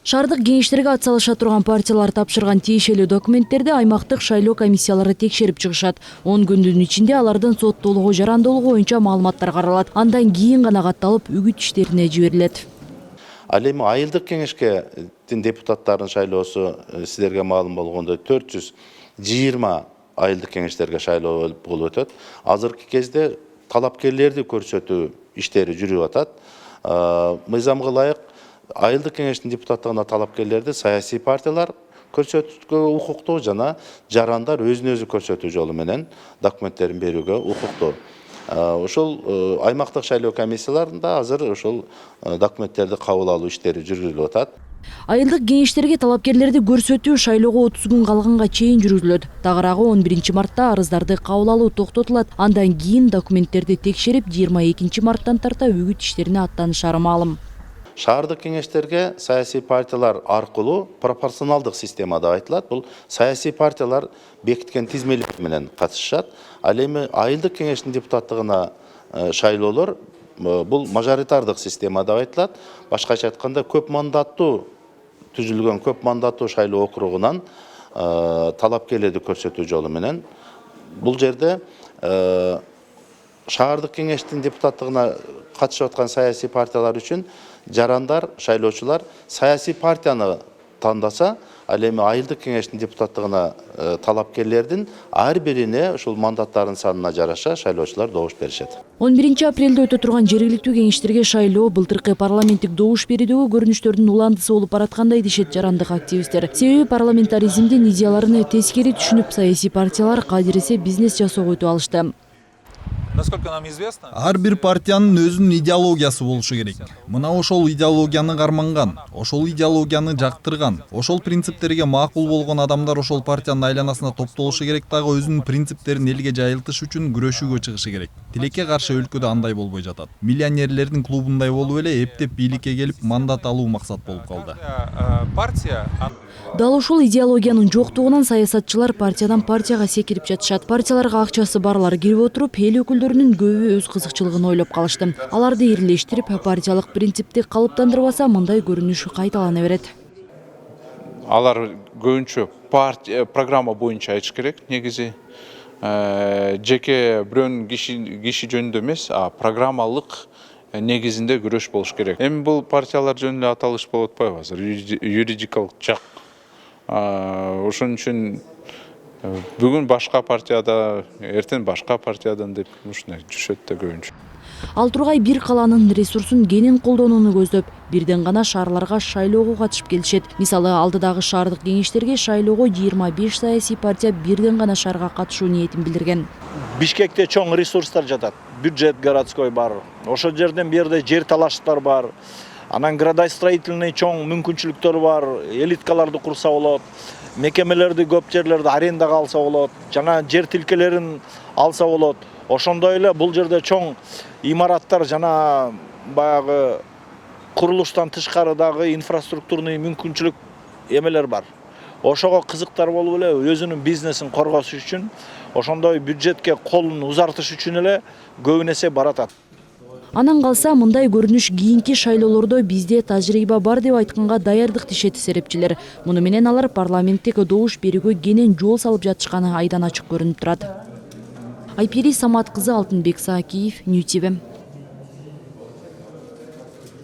Шаардык кеңештерге атсалыша турган партиялар тапшырган тиешелүү документтерди аймактык шайлоо комиссиялары текшерип чыгышат. 10 күндүн ичинде алардын соттуулугу, жарандуулугу боюнча маалыматтар каралат. Андан кийин гана катталып үгүт иштерине жиберилет. Ал эми айылдык кеңешкедин депутаттардын шайлоосу сиздерге маалым болгондой 420 айылдык кеңештерге шайлоо болуп өтөт. Азыркы кезде талапкерлерди көрсөтүү иштери жүрүп атат. Мыйзамга ылайык айылдык кеңештин депутаттыгына талапкерлерди саясий партиялар көрсөтүүгө укуктуу жана жарандар өзүн өзү көрсөтүү жолу менен документтерин берүүгө укуктуу. Ошол аймактык шайлоо комиссияларында азыр ошол документтерди кабыл алуу иштери жүргүзүлүп атат. Айылдык кеңештерге талапкерлерди көрсөтүү шайлоого 30 күн калганга чейин жүргүзүлөт. Тагыраагы 11 мартта арыздарды кабыл алуу токтотулат. Андан кийин документтерди текшерип 22 марттан тарта үгүт иштерине аттанышары маалым. Шаардык кеңештерге саясий партиялар аркылуу пропорционалдык система деп айтылат. Бул саясий партиялар бекиткен тизмелик менен катышат. Ал эми айылдык кеңештин депутаттыгына шайлоолор бул мажоритардык система деп айтылат. Башкача айтканда көп мандаттуу түзүлгөн көп мандаттуу шайлоо округунан талапкерлерди көрсөтүү жолу менен бул жерде шаардык кеңештин депутаттыгына катышып аткан саясий партиялар үчүн жарандар, шайлоочулар саясий партияны тандаса, ал эми айылдык кеңештин депутаттыгына талапкерлердин ар бирине ушул мандаттардын санына жараша шайлоочулар добуш беришет. 11 апрелде өтө турган жергиликтүү кеңештерге шайлоо былтыркы парламенттик добуш берүүдөгү көрүнүштөрдүн уландысы болуп бараткандай дешет жарандык активисттер. Себеби парламентаризмдин идеяларын тескери түшүнүп, саясий партиялар кадирисе бизнес жасоого өтүп алышты. Насколько нам известно, ар бир партиянын өзүнүн идеологиясы болушу керек. Мына ошол идеологияны карманган, ошол идеологияны жактырган, ошол принциптерге макул болгон адамдар ошол партиянын айланасына топтолушу керек, дагы өзүнүн принциптерин элге жайылтыш үчүн күрөшүүгө чыгышы керек. Тилекке каршы өлкөдө андай болбой жатат. Миллионерлердин клубундай болуп эле эптеп бийликке келип мандат алуу максат болуп калды. партия Дал ушул идеологиянын жоктугунан саясатчылар партиядан партияга секирип жатышат. Партияларга акчасы барлар кирип отуруп, эл өкүлдөрүнүн көбү өз кызыкчылыгын ойлоп калышты. Аларды ирлештирип, партиялык принципти калыптандырбаса, мындай көрүнүш кайталана берет. Алар көбүнчө программа боюнча айтыш керек. Негизи жеке бирөөнүн киши жөнүндө эмес, программалык негизинде күрөш болуш керек. Эми бул партиялар жөнүндө аталыш болуп атпайбы азыр, юридикалык жак. Ошон үчүн бүгүн башка партияда, эртең башка партиядан деп ушундай жүрүшөт да көбүнчө. Ал Тургай бир калаанын ресурсун кенен колдонууну көздөп, бирден гана шаарларга шайлоого катышып келишет. Мисалы, алдыдагы шаардык кеңештерге шайлоого 25 саясий партия бирден гана шаарга катышуу ниетин билдирген. Бишкекте чоң ресурстар жатат. Бюджет городской бар. Ошол жерден берде жер талаштар бар. Анан градостроительный чоң мүмкүнчүлүктөр бар. Элиткаларды курса болот. Мекемелерди көп жерлерди арендага алса болот. Жана жер тилкелерин алса болот. Ошондой эле бул жерде чоң имараттар жана баягы курулуштан тышкарыдагы инфраструктурный мүмкүнчүлүк эмелер бар. Ошого кызыктар болуп эле өзүнүн бизнесин коргош үчүн, ошондой бюджетке колун узартыш үчүн эле көбүнесе баратат. Анан калса, мындай көрүнүш кийинки шайлоолордо бизде тажрыйба бар деп айтканга даярдык дешет серепчилер. Муну менен алар парламенттик добуш берүүгө кенен жол салып жатышканы айдан ачык көрүнүп турат. Айпери Самат кызы, Алтынбек Саакиев, Нью ТВ.